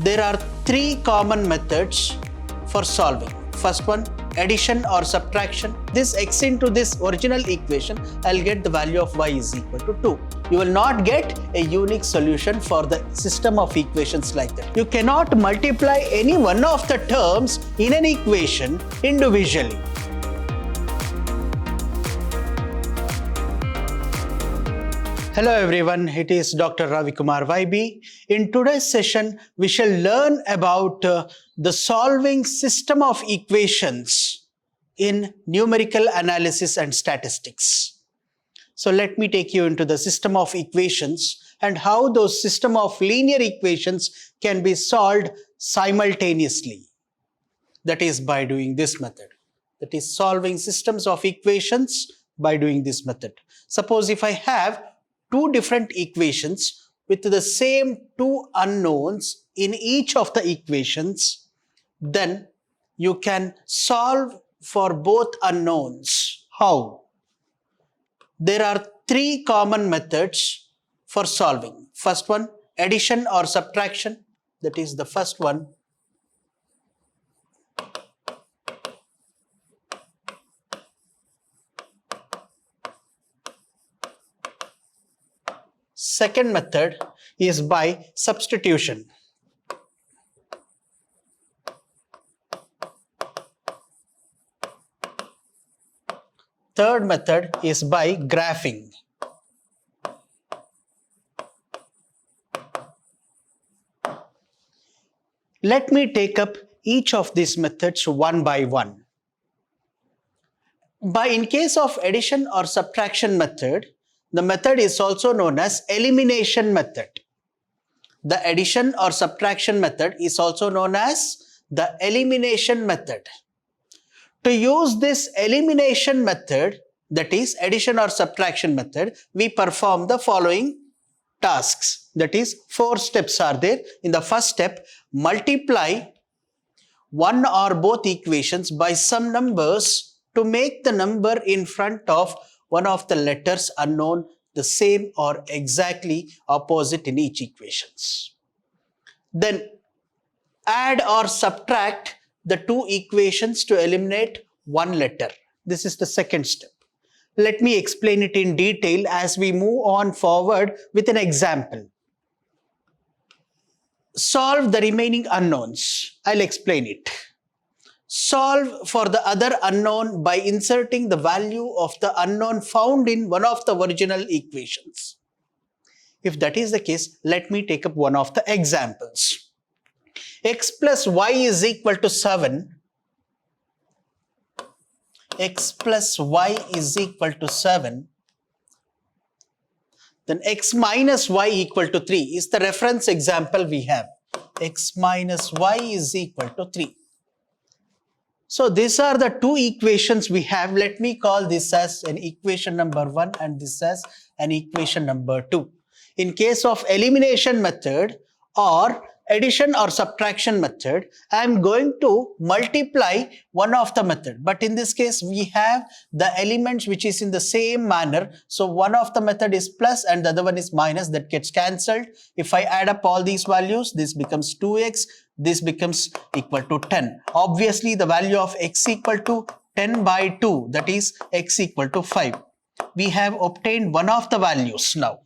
There are three common methods for solving. First one, addition or subtraction. This x into this original equation, I'll get the value of y is equal to 2. You will not get a unique solution for the system of equations like that. You cannot multiply any one of the terms in an equation individually. Hello everyone, it is Dr. Ravi Kumar YB. In today's session, we shall learn about the solving system of equations in numerical analysis and statistics. So let me take you into the system of equations and how those system of linear equations can be solved simultaneously. That is by doing this method. That is solving systems of equations by doing this method. Suppose if I have two different equations with the same two unknowns in each of the equations, then you can solve for both unknowns. How? There are three common methods for solving. First one, addition or subtraction. That is the first one. Second method is by substitution. Third method is by graphing. Let me take up each of these methods one by one. In case of addition or subtraction method, the method is also known as elimination method. The addition or subtraction method is also known as the elimination method. To use this elimination method, that is addition or subtraction method, we perform the following tasks. That is, 4 steps are there. In the first step, multiply one or both equations by some numbers to make the number in front of one of the letters unknown the same or exactly opposite in each equations. Then add or subtract the two equations to eliminate one letter. This is the second step. Let me explain it in detail as we move on forward with an example. Solve the remaining unknowns. I'll explain it. Solve for the other unknown by inserting the value of the unknown found in one of the original equations. If that is the case, let me take up one of the examples. X plus y is equal to 7. X plus y is equal to 7. Then x minus y equal to 3 is the reference example we have. X minus y is equal to 3. So these are the two equations we have. Let me call this as an equation number 1 and this as an equation number 2. In case of elimination method or addition or subtraction method, I am going to multiply one of the method. But in this case, we have the elements which is in the same manner. So one of the method is plus and the other one is minus. That gets cancelled. If I add up all these values, this becomes 2x. This becomes equal to 10. Obviously, the value of x equal to 10 by 2, that is x equal to 5. We have obtained one of the values now.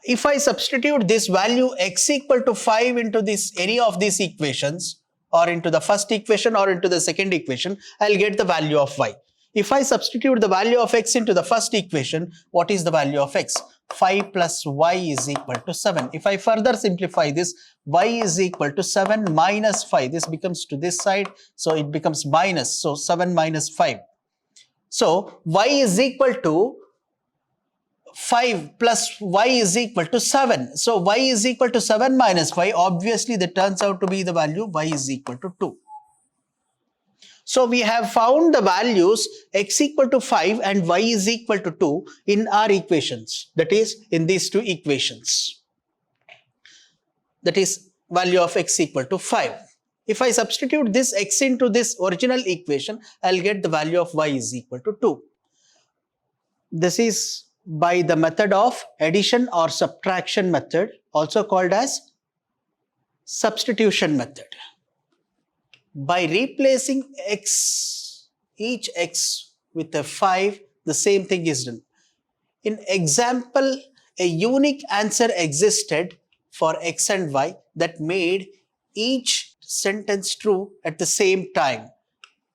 If I substitute this value x equal to 5 into any of these equations, or into the first equation or into the second equation, I'll get the value of y. If I substitute the value of x into the first equation, what is the value of x? 5 plus y is equal to 7. If I further simplify this, y is equal to 7 minus 5. This becomes to this side, so it becomes minus. So 7 minus 5. So y is equal to 5 plus y is equal to 7. So y is equal to 7 minus 5. Obviously, that turns out to be the value y is equal to 2. So we have found the values x equal to 5 and y is equal to 2 in our equations. That is, in these two equations. That is, value of x equal to 5. If I substitute this x into this original equation, I'll get the value of y is equal to 2. This is by the method of addition or subtraction method, also called as substitution method. By replacing each x with a 5, the same thing is done. In example, a unique answer existed for x and y that made each sentence true at the same time.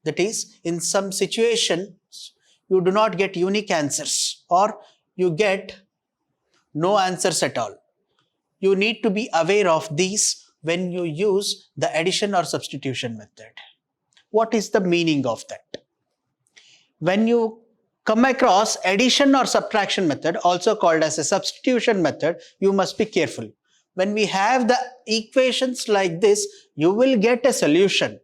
That is, in some situations, you do not get unique answers or you get no answers at all. You need to be aware of these when you use the addition or substitution method. What is the meaning of that? When you come across addition or subtraction method, also called as a substitution method, you must be careful. When we have the equations like this, you will get a solution.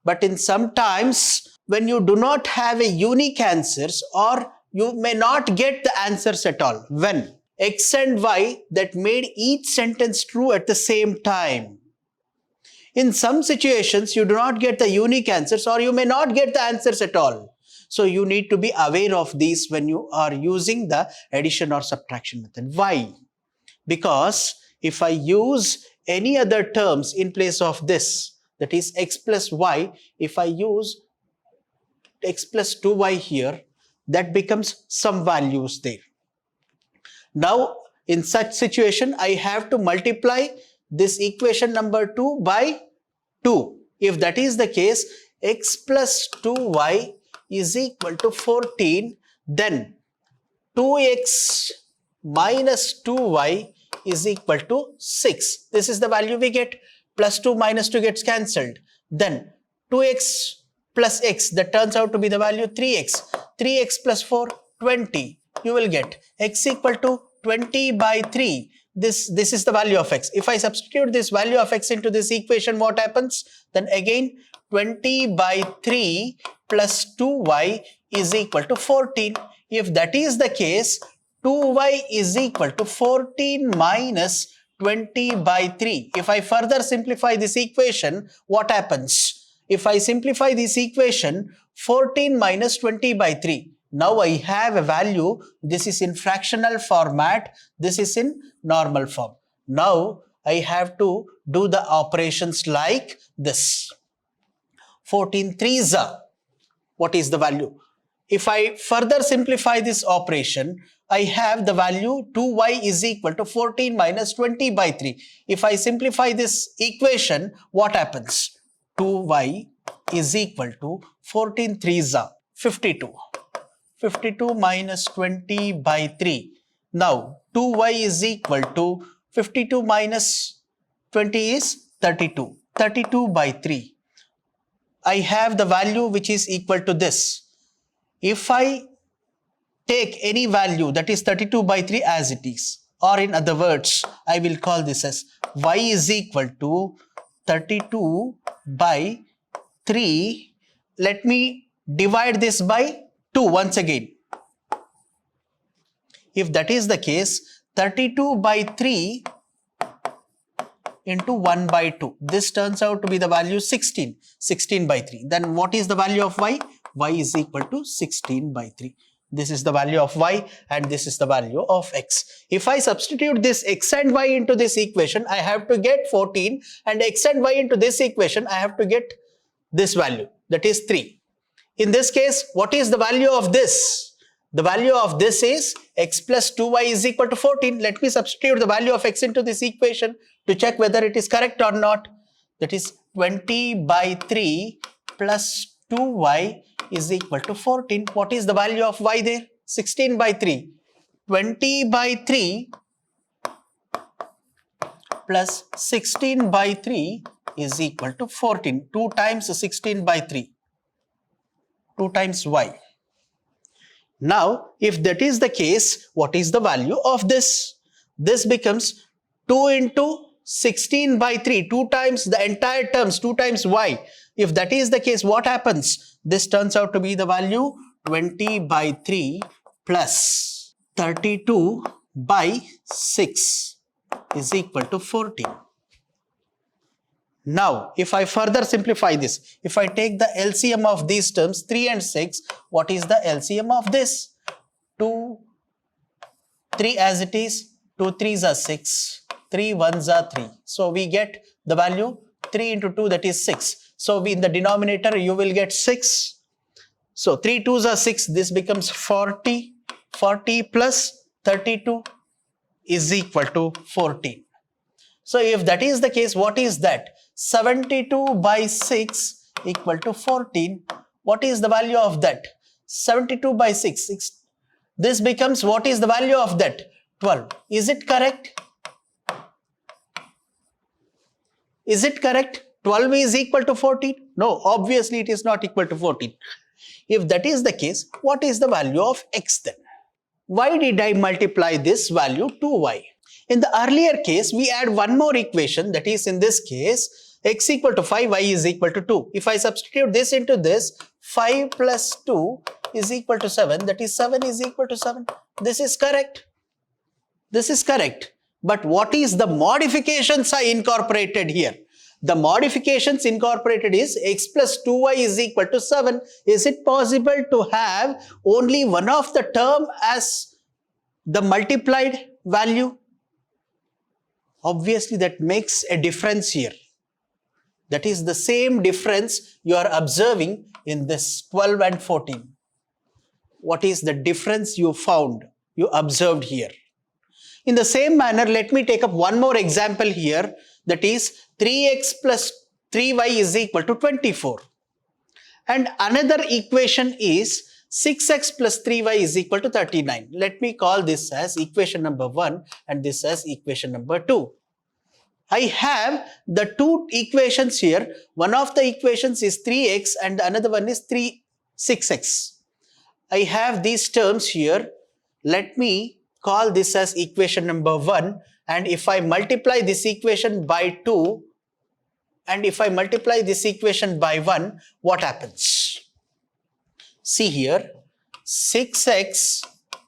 But in sometimes, when you do not have a unique answers or you may not get the answers at all. When x and y that made each sentence true at the same time. In some situations, you do not get the unique answers or you may not get the answers at all. So you need to be aware of these when you are using the addition or subtraction method. Why? Because if I use any other terms in place of this, that is x plus y, if I use x plus 2y here, that becomes some values there. Now, in such situation, I have to multiply this equation number 2 by 2. If that is the case, x plus 2y is equal to 14, then 2x minus 2y is equal to 6. This is the value we get. Plus 2 minus 2 gets cancelled. Then 2x plus x, that turns out to be the value 3x. 3x plus 4, 20. You will get x equal to 20 by 3. This is the value of x. If I substitute this value of x into this equation, what happens? Then again 20 by 3 plus 2y is equal to 14. If that is the case, 2y is equal to 14 minus 20 by 3. If I further simplify this equation, what happens? If I simplify this equation, 14 minus 20 by 3. Now I have a value. This is in fractional format. This is in normal form. Now I have to do the operations like this. 14 threes are. What is the value? If I further simplify this operation, I have the value 2y is equal to 14 minus 20 by 3. If I simplify this equation, what happens? 2y is equal to 14 threes are 52. 52 minus 20 by 3. Now 2y is equal to 52 minus 20 is 32. 32 by 3. I have the value which is equal to this. If I take any value, that is 32 by 3 as it is, or in other words, I will call this as y is equal to 32 by 3. Let me divide this by 2 once again. If that is the case, 32 by 3 into 1 by 2. This turns out to be the value 16. 16 by 3. Then what is the value of y? Y is equal to 16 by 3. This is the value of y and this is the value of x. If I substitute this x and y into this equation, I have to get 14, and x and y into this equation, I have to get this value, that is 3. In this case, what is the value of this? The value of this is x plus 2y is equal to 14. Let me substitute the value of x into this equation to check whether it is correct or not. That is 20 by 3 plus 2y is equal to 14. What is the value of y there? 16 by 3. 20 by 3 plus 16 by 3 is equal to 14. 2 times 16 by 3. 2 times y. Now, if that is the case, what is the value of this? This becomes 2 into 16 by 3, 2 times the entire terms, 2 times y. If that is the case, what happens? This turns out to be the value 20 by 3 plus 32 by 6 is equal to 14. Now, if I further simplify this, if I take the LCM of these terms, 3 and 6, what is the LCM of this? 2, 3 as it is, 2 3s are 6, 3 ones are 3. So we get the value 3 into 2, that is 6. So in the denominator you will get 6. So 3 2s are 6. This becomes 40. 40 plus 32 is equal to 14. So if that is the case, what is that? 72 by 6 equal to 14. What is the value of that? 72 by 6. This becomes, what is the value of that? 12. Is it correct? Is it correct? 12 is equal to 14? No, obviously it is not equal to 14. If that is the case, what is the value of x then? Why did I multiply this value to y? In the earlier case, we add one more equation, that is in this case, x equal to 5, y is equal to 2. If I substitute this into this, 5 plus 2 is equal to 7, that is 7 is equal to 7. This is correct. This is correct. But what is the modifications I incorporated here? The modifications incorporated is x plus 2y is equal to 7. Is it possible to have only one of the term as the multiplied value? Obviously that makes a difference here. That is the same difference you are observing in this 12 and 14. What is the difference you found, you observed here? In the same manner, let me take up one more example here, that is 3x plus 3y is equal to 24. And another equation is 6x plus 3y is equal to 39. Let me call this as equation number 1 and this as equation number 2. I have the two equations here. One of the equations is 3x and the another one is 6x. I have these terms here. Let me call this as equation number 1, and if I multiply this equation by 2 and if I multiply this equation by 1, what happens? See here, 6x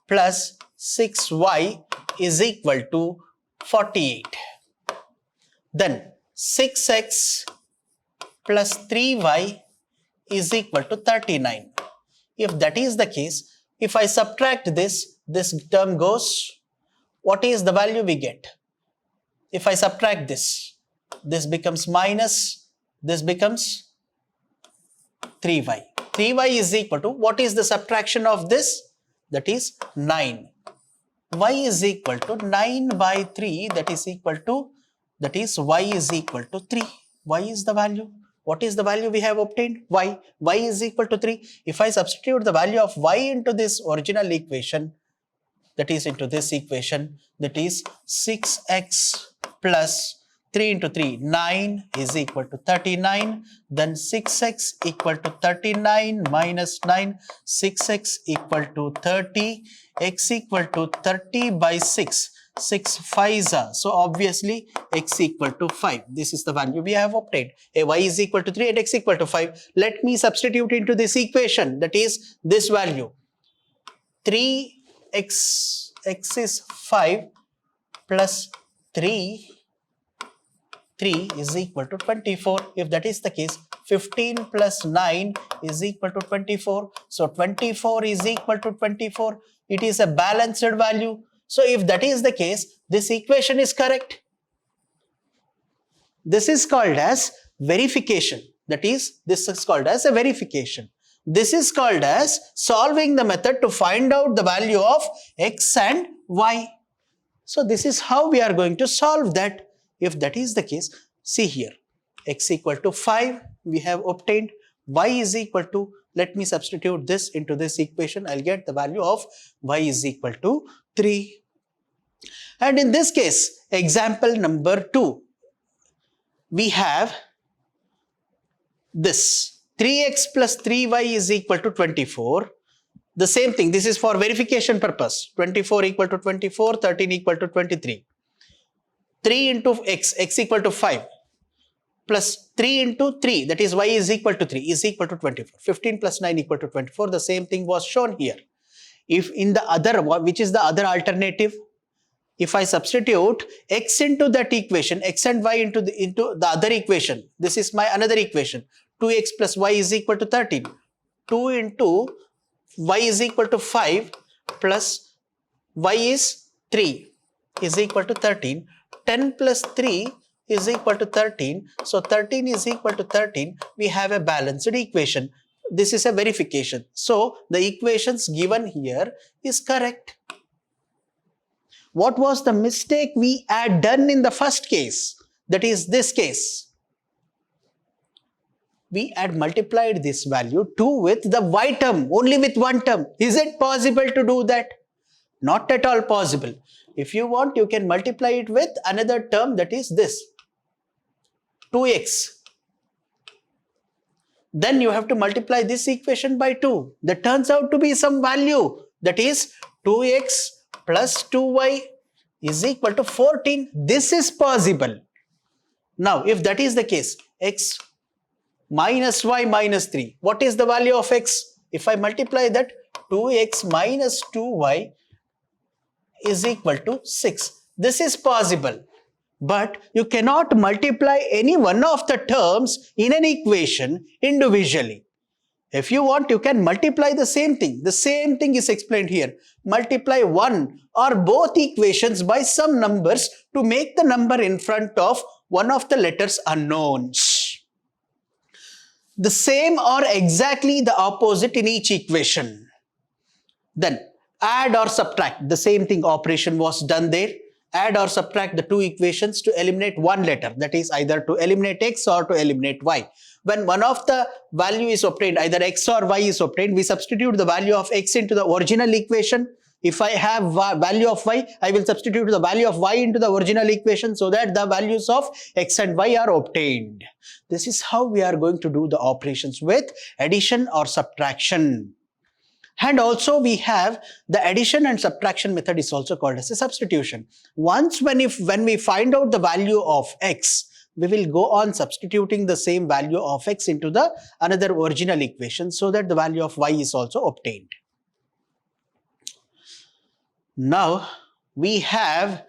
plus 6y is equal to 48. Then 6x plus 3y is equal to 39. If that is the case, if I subtract this term goes, what is the value we get? If I subtract this becomes minus, this becomes 3y. 3y is equal to, what is the subtraction of this? That is 9. Y is equal to 9 by 3, that is equal to, that is y is equal to 3. Y is the value. What is the value we have obtained? Y. Y is equal to 3. If I substitute the value of y into this original equation, that is into this equation, that is 6x plus 3 into 3, 9 is equal to 39. Then 6x equal to 39 minus 9, 6x equal to 30, x equal to 30 by 6. 6 5s are, so obviously x equal to 5. This is the value we have obtained. Y is equal to 3 and x equal to 5. Let me substitute into this equation, that is this value. 3x is 5 plus 3 is equal to 24. If that is the case, 15 plus 9 is equal to 24. So 24 is equal to 24. It is a balanced value. So if that is the case, this equation is correct. This is called as verification. That is, this is called as a verification. This is called as solving the method to find out the value of x and y. So this is how we are going to solve that. If that is the case, see here, x equal to 5 we have obtained, y is equal to, let me substitute this into this equation, I'll get the value of y is equal to 3. And in this case, example number 2, we have this 3x plus 3y is equal to 24. The same thing, this is for verification purpose. 24 equal to 24, 13 equal to 23. 3 into x equal to 5 plus 3 into 3, that is y is equal to 3, is equal to 24. 15 plus 9 equal to 24. The same thing was shown here. If in the other, which is the other alternative, if I substitute x into that equation, x and y into the other equation, this is my another equation, 2x plus y is equal to 13. 2 into y is equal to 5 plus y is 3 is equal to 13. 10 plus 3 is equal to 13. So 13 is equal to 13. We have a balanced equation. This is a verification. So the equations given here is correct. What was the mistake we had done in the first case? That is this case. We had multiplied this value 2 with the y term, only with one term. Is it possible to do that? Not at all possible. If you want, you can multiply it with another term, that is this, 2x. Then you have to multiply this equation by 2. That turns out to be some value, that is 2x plus 2y is equal to 14. This is possible. Now, if that is the case, x minus y minus 3. What is the value of x? If I multiply that, 2x minus 2y is equal to 6. This is possible. But you cannot multiply any one of the terms in an equation individually. If you want, you can multiply the same thing. The same thing is explained here. Multiply one or both equations by some numbers to make the number in front of one of the letters unknowns. The same or exactly the opposite in each equation. Then add or subtract. The same thing operation was done there. Add or subtract the two equations to eliminate one letter. That is either to eliminate x or to eliminate y. When one of the value is obtained, either x or y is obtained, we substitute the value of x into the original equation. If I have value of y, I will substitute the value of y into the original equation so that the values of x and y are obtained. This is how we are going to do the operations with addition or subtraction. And also we have the addition and subtraction method is also called as a substitution. When we find out the value of x, we will go on substituting the same value of x into the another original equation so that the value of y is also obtained. Now we have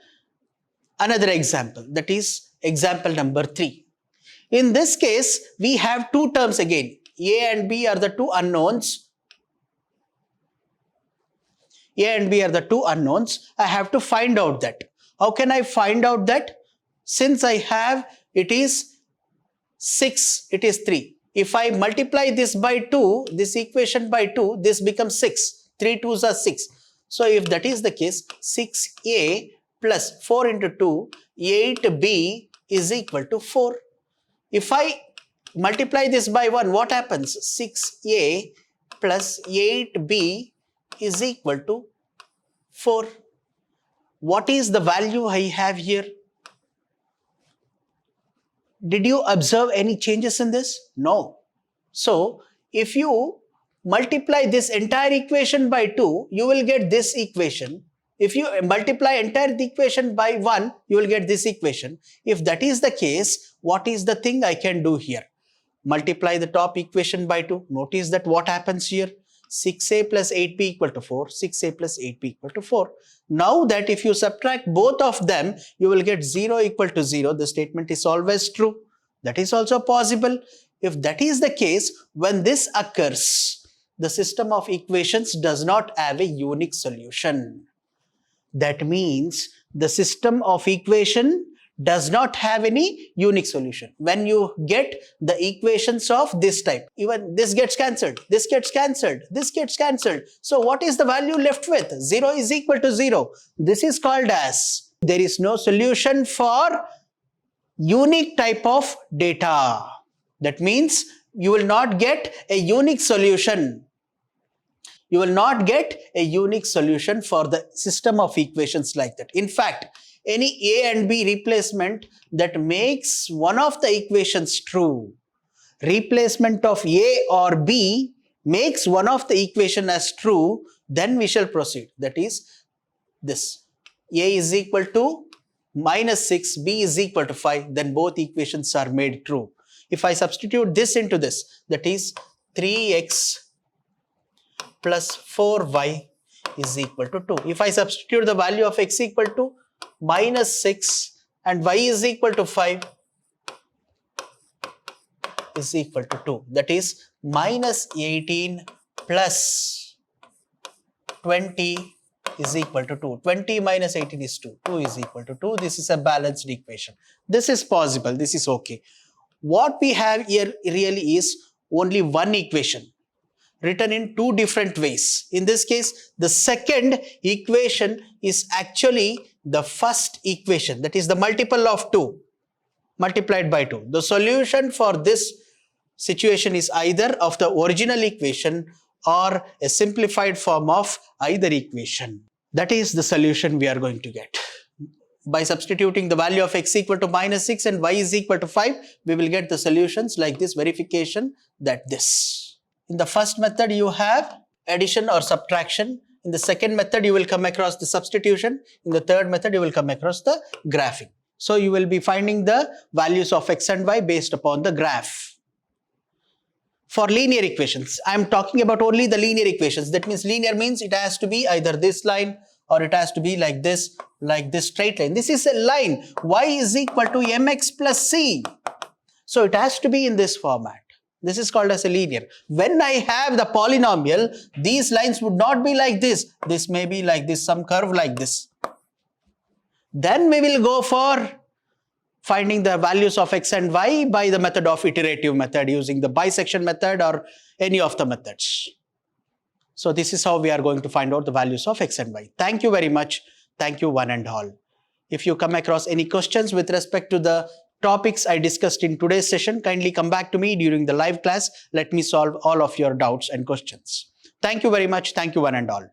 another example, that is example number 3. In this case, we have two terms again. A and B are the two unknowns. A and B are the two unknowns. I have to find out that. How can I find out that? Since I have, it is 6, it is 3. If I multiply this by 2, this equation by 2, this becomes 6. 3 2s are 6. So if that is the case, 6a plus 4 into 2, 8b is equal to 4. If I multiply this by 1, what happens? 6a plus 8b is equal to 4. What is the value I have here? Did you observe any changes in this? No. So, if you multiply this entire equation by 2, you will get this equation. If you multiply entire equation by 1, you will get this equation. If that is the case, what is the thing I can do here? Multiply the top equation by 2. Notice that what happens here? 6a plus 8b equal to 4, 6a plus 8b equal to 4. Now that if you subtract both of them, you will get 0 equal to 0. The statement is always true. That is also possible. If that is the case, when this occurs, the system of equations does not have a unique solution. That means the system of equation does not have any unique solution. When you get the equations of this type, even this gets cancelled, this gets cancelled, this gets cancelled. So what is the value left with? 0 is equal to 0. This is called as there is no solution for unique type of data. That means you will not get a unique solution. You will not get a unique solution for the system of equations like that. In fact, any A and B replacement that makes one of the equations true, replacement of A or B makes one of the equation as true, then we shall proceed. That is this. A is equal to minus 6, B is equal to 5, then both equations are made true. If I substitute this into this, that is 3x plus 4y is equal to 2. If I substitute the value of x equal to minus 6 and y is equal to 5 is equal to 2. That is minus 18 plus 20 is equal to 2. 20 minus 18 is 2. 2 is equal to 2. This is a balanced equation. This is possible. This is okay. What we have here really is only one equation written in two different ways. In this case, the second equation is actually the first equation. That is the multiple of 2 multiplied by 2. The solution for this situation is either of the original equation or a simplified form of either equation. That is the solution we are going to get. By substituting the value of x equal to minus 6 and y is equal to 5, we will get the solutions like this verification that this. In the first method, you have addition or subtraction. In the second method, you will come across the substitution. In the third method, you will come across the graphing. So you will be finding the values of x and y based upon the graph. For linear equations, I am talking about only the linear equations. That means linear means it has to be either this line or it has to be like this straight line. This is a line. Y is equal to mx plus c. So it has to be in this format. This is called as a linear. When I have the polynomial, these lines would not be like this. This may be like this, some curve like this. Then we will go for finding the values of x and y by the method of iterative method using the bisection method or any of the methods. So this is how we are going to find out the values of x and y. Thank you very much. Thank you one and all. If you come across any questions with respect to the topics I discussed in today's session, kindly come back to me during the live class. Let me solve all of your doubts and questions. Thank you very much. Thank you one and all.